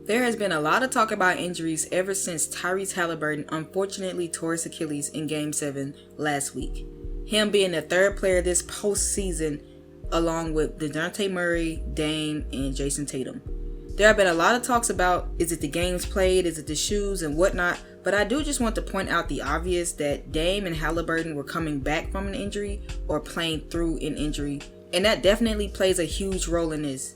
There has been a lot of talk about injuries ever since Tyrese Halliburton unfortunately tore his Achilles in Game 7 last week. Him being the third player this postseason along with DeJounte Murray, Dame, and Jason Tatum. There have been a lot of talks about, is it the games played, is it the shoes and whatnot, but I do just want to point out the obvious that Dame and Halliburton were coming back from an injury or playing through an injury, and that definitely plays a huge role in this.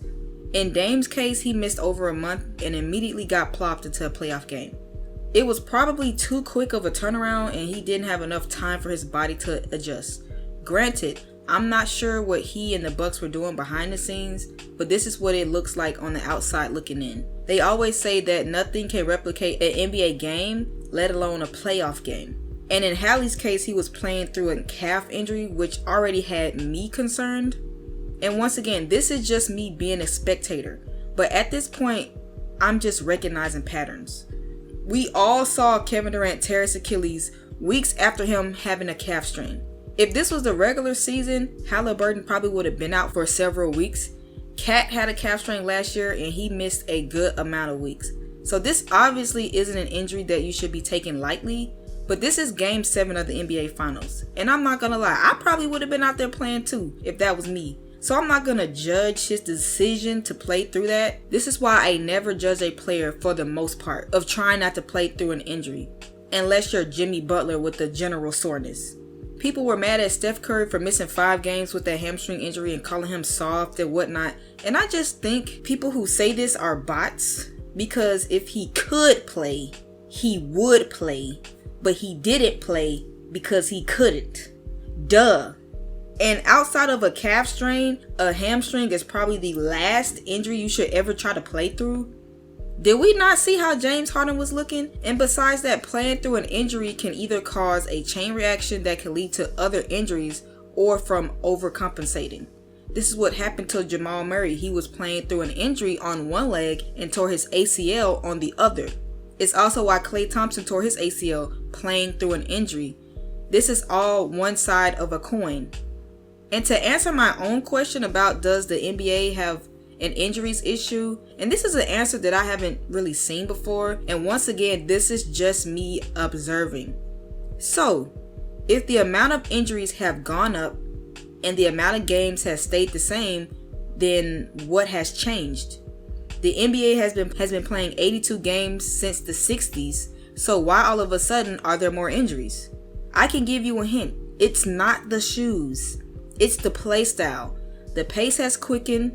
In Dame's case, he missed over a month and immediately got plopped into a playoff game. It was probably too quick of a turnaround and he didn't have enough time for his body to adjust. Granted, I'm not sure what he and the Bucks were doing behind the scenes, but this is what it looks like on the outside looking in. They always say that nothing can replicate an NBA game, let alone a playoff game. And in Hallie's case, he was playing through a calf injury, which already had me concerned. And once again, this is just me being a spectator, but at this point, I'm just recognizing patterns. We all saw Kevin Durant tear his Achilles weeks after him having a calf strain. If this was the regular season, Halliburton probably would have been out for several weeks. Cat had a calf strain last year and he missed a good amount of weeks. So this obviously isn't an injury that you should be taking lightly, but this is Game 7 of the NBA Finals. And I'm not gonna lie, I probably would have been out there playing too if that was me. So I'm not going to judge his decision to play through that. This is why I never judge a player for the most part of trying not to play through an injury. Unless you're Jimmy Butler with the general soreness. People were mad at Steph Curry for missing 5 games with that hamstring injury and calling him soft and whatnot. And I just think people who say this are bots. Because if he could play, he would play. But he didn't play because he couldn't. Duh. And outside of a calf strain, a hamstring is probably the last injury you should ever try to play through. Did we not see how James Harden was looking? And besides that, playing through an injury can either cause a chain reaction that can lead to other injuries or from overcompensating. This is what happened to Jamal Murray. He was playing through an injury on one leg and tore his ACL on the other. It's also why Klay Thompson tore his ACL playing through an injury. This is all one side of a coin. And to answer my own question about does the NBA have an injuries issue, and this is an answer that I haven't really seen before, and once again, this is just me observing. So, if the amount of injuries have gone up and the amount of games has stayed the same, then what has changed? The NBA has been playing 82 games since the 60s, so why all of a sudden are there more injuries? I can give you a hint. It's not the shoes. It's the play style. The pace has quickened.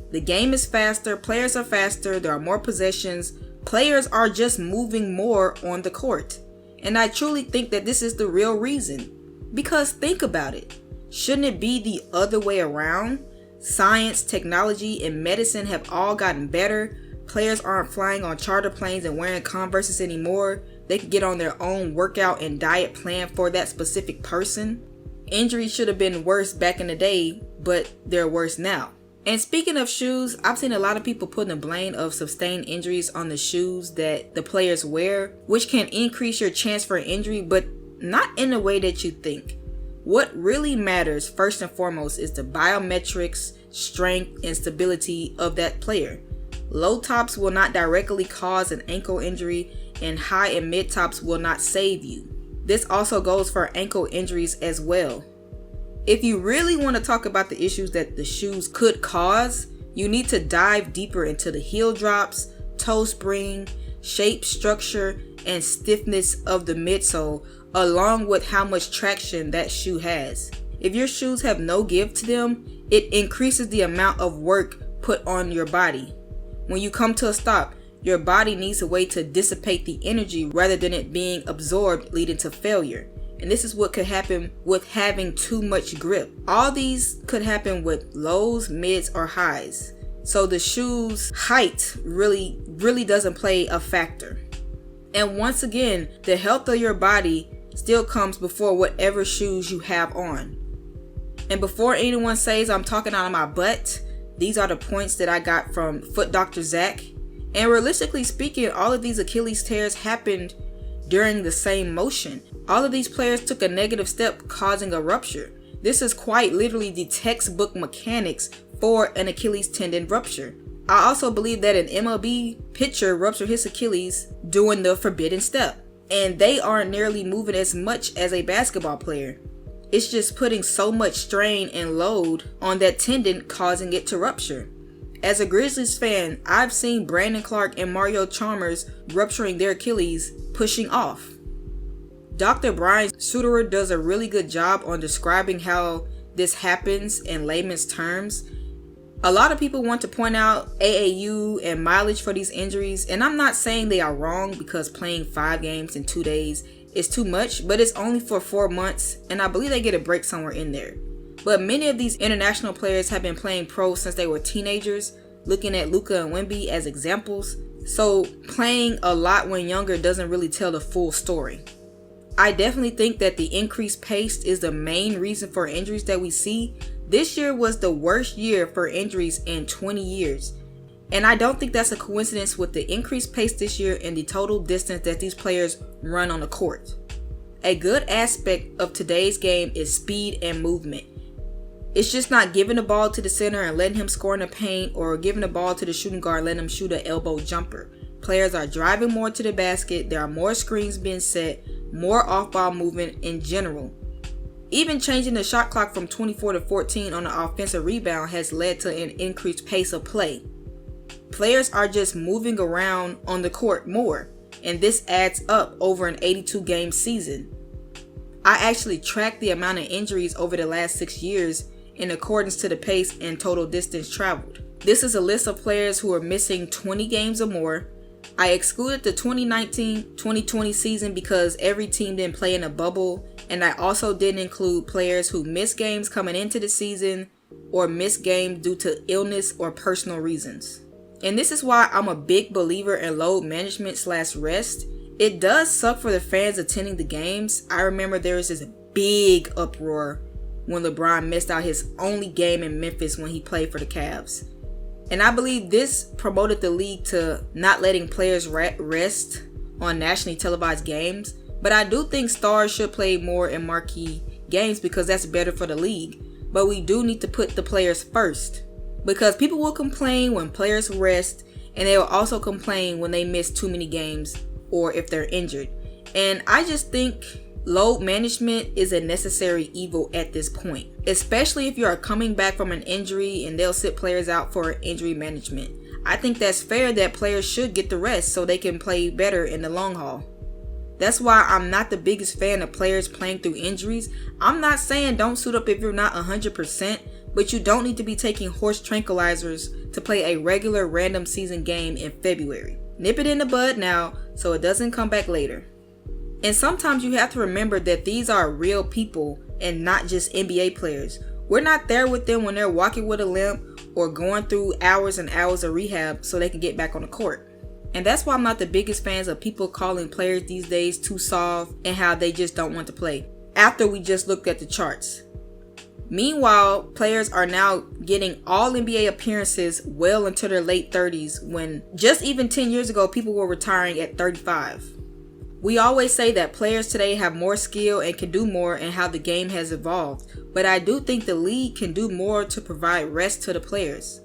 The game is faster. Players are faster. There are more possessions. Players are just moving more on the court. And I truly think that this is the real reason. Because think about it. Shouldn't it be the other way around? Science, technology, and medicine have all gotten better. Players aren't flying on charter planes and wearing Converses anymore. They can get on their own workout and diet plan for that specific person. Injuries should have been worse back in the day, but they're worse now. And speaking of shoes, I've seen a lot of people putting the blame of sustained injuries on the shoes that the players wear, which can increase your chance for injury, but not in the way that you think. What really matters first and foremost is the biometrics, strength, and stability of that player. Low tops will not directly cause an ankle injury, and high and mid tops will not save you. This also goes for ankle injuries as well. If you really want to talk about the issues that the shoes could cause, you need to dive deeper into the heel drops, toe spring, shape, structure, and stiffness of the midsole, along with how much traction that shoe has. If your shoes have no give to them, it increases the amount of work put on your body. When you come to a stop, your body needs a way to dissipate the energy rather than it being absorbed, leading to failure. And this is what could happen with having too much grip. All these could happen with lows, mids, or highs. So the shoe's height really doesn't play a factor. And once again, the health of your body still comes before whatever shoes you have on. And before anyone says I'm talking out of my butt, these are the points that I got from Foot Dr. Zach. And realistically speaking, all of these Achilles tears happened during the same motion. All of these players took a negative step, causing a rupture. This is quite literally the textbook mechanics for an Achilles tendon rupture. I also believe that an MLB pitcher ruptured his Achilles doing the forbidden step, and they aren't nearly moving as much as a basketball player. It's just putting so much strain and load on that tendon, causing it to rupture. As a Grizzlies fan, I've seen Brandon Clark and Mario Chalmers rupturing their Achilles, pushing off. Dr. Brian Suterer does a really good job on describing how this happens in layman's terms. A lot of people want to point out AAU and mileage for these injuries, and I'm not saying they are wrong because playing 5 games in 2 days is too much, but it's only for 4 months, and I believe they get a break somewhere in there. But many of these international players have been playing pro since they were teenagers, looking at Luka and Wemby as examples, so playing a lot when younger doesn't really tell the full story. I definitely think that the increased pace is the main reason for injuries that we see. This year was the worst year for injuries in 20 years. And I don't think that's a coincidence with the increased pace this year and the total distance that these players run on the court. A good aspect of today's game is speed and movement. It's just not giving the ball to the center and letting him score in the paint, or giving the ball to the shooting guard and letting him shoot an elbow jumper. Players are driving more to the basket, there are more screens being set, more off-ball movement in general. Even changing the shot clock from 24 to 14 on the offensive rebound has led to an increased pace of play. Players are just moving around on the court more, and this adds up over an 82-game season. I actually tracked the amount of injuries over the last 6 years in accordance to the pace and total distance traveled. This is a list of players who are missing 20 games or more. I excluded the 2019-2020 season because every team didn't play in a bubble, and I also didn't include players who missed games coming into the season or missed games due to illness or personal reasons. And this is why I'm a big believer in load management / rest. It does suck for the fans attending the games. I remember there was this big uproar when LeBron missed out his only game in Memphis when he played for the Cavs. And I believe this promoted the league to not letting players rest on nationally televised games. But I do think stars should play more in marquee games because that's better for the league. But we do need to put the players first, because people will complain when players rest, and they will also complain when they miss too many games or if they're injured. And I just think load management is a necessary evil at this point, especially if you are coming back from an injury and they'll sit players out for injury management. I think that's fair that players should get the rest so they can play better in the long haul. That's why I'm not the biggest fan of players playing through injuries. I'm not saying don't suit up if you're not 100%, but you don't need to be taking horse tranquilizers to play a regular random season game in February. Nip it in the bud now so it doesn't come back later. And sometimes you have to remember that these are real people and not just NBA players. We're not there with them when they're walking with a limp or going through hours and hours of rehab so they can get back on the court. And that's why I'm not the biggest fans of people calling players these days too soft and how they just don't want to play, after we just looked at the charts. Meanwhile, players are now getting all NBA appearances well into their late 30s, when just even 10 years ago people were retiring at 35. We always say that players today have more skill and can do more and how the game has evolved, but I do think the league can do more to provide rest to the players.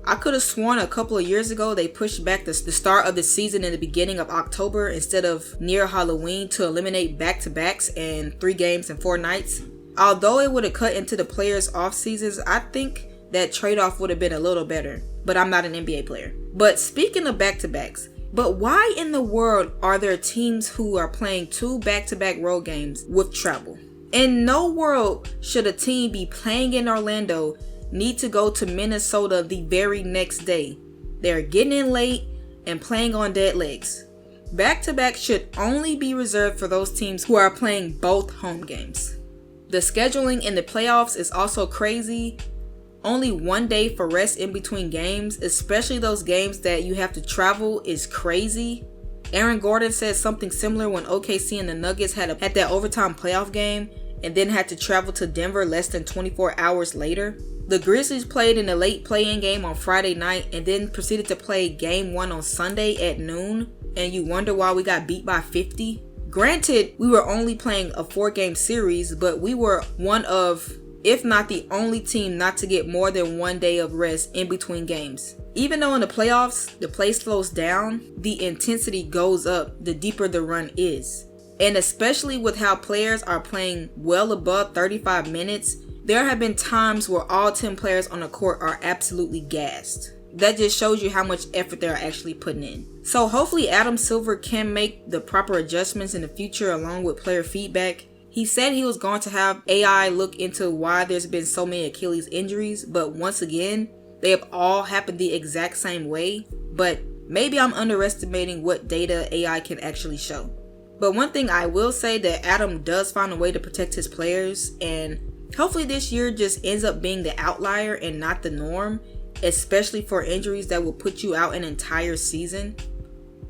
I could have sworn a couple of years ago they pushed back the start of the season in the beginning of October instead of near Halloween to eliminate back-to-backs and 3 games in 4 nights. Although it would have cut into the players' off seasons, I think that trade-off would have been a little better, but I'm not an NBA player. But speaking of back-to-backs, but why in the world are there teams who are playing 2 back-to-back road games with travel? In no world should a team be playing in Orlando need to go to Minnesota the very next day. They're getting in late and playing on dead legs. Back-to-back should only be reserved for those teams who are playing both home games. The scheduling in the playoffs is also crazy. Only 1 day for rest in between games, especially those games that you have to travel, is crazy. Aaron Gordon said something similar when OKC and the Nuggets had that overtime playoff game and then had to travel to Denver less than 24 hours later. The Grizzlies played in a late play-in game on Friday night and then proceeded to play game 1 on Sunday at noon, and you wonder why we got beat by 50. Granted, we were only playing a 4-game series, but we were one of, if not the only team not to get more than 1 day of rest in between games. Even though in the playoffs, the play slows down, the intensity goes up the deeper the run is. And especially with how players are playing well above 35 minutes, there have been times where all 10 players on the court are absolutely gassed. That just shows you how much effort they're actually putting in. So hopefully Adam Silver can make the proper adjustments in the future along with player feedback. He said he was going to have AI look into why there's been so many Achilles injuries, but once again, they have all happened the exact same way. But maybe I'm underestimating what data AI can actually show. But one thing I will say, that Adam does find a way to protect his players, and hopefully this year just ends up being the outlier and not the norm, especially for injuries that will put you out an entire season.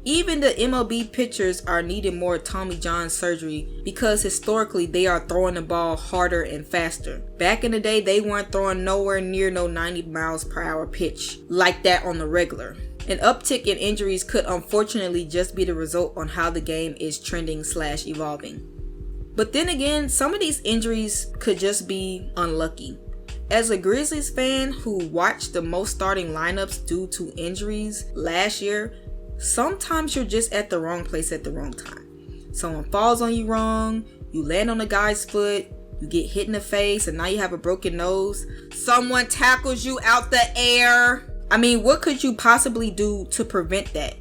Even the MLB pitchers are needing more Tommy John surgery because historically they are throwing the ball harder and faster. Back in the day, they weren't throwing nowhere near no 90 miles per hour pitch like that on the regular. An uptick in injuries could unfortunately just be the result on how the game is trending/evolving. But then again, some of these injuries could just be unlucky. As a Grizzlies fan who watched the most starting lineups due to injuries last year, sometimes you're just at the wrong place at the wrong time. Someone falls on you wrong, you land on a guy's foot, you get hit in the face, and now you have a broken nose. Someone tackles you out the air. I mean, what could you possibly do to prevent that?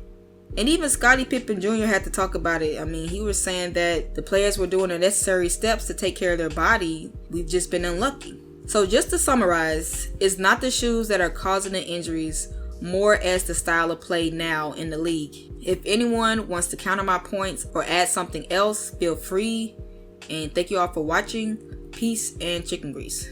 And even Scottie Pippen Jr. had to talk about it. I mean, he was saying that the players were doing the necessary steps to take care of their body. We've just been unlucky. So just to summarize, it's not the shoes that are causing the injuries, more as the style of play now in the league. If anyone wants to counter my points or add something else, feel free. And thank you all for watching. Peace and chicken grease.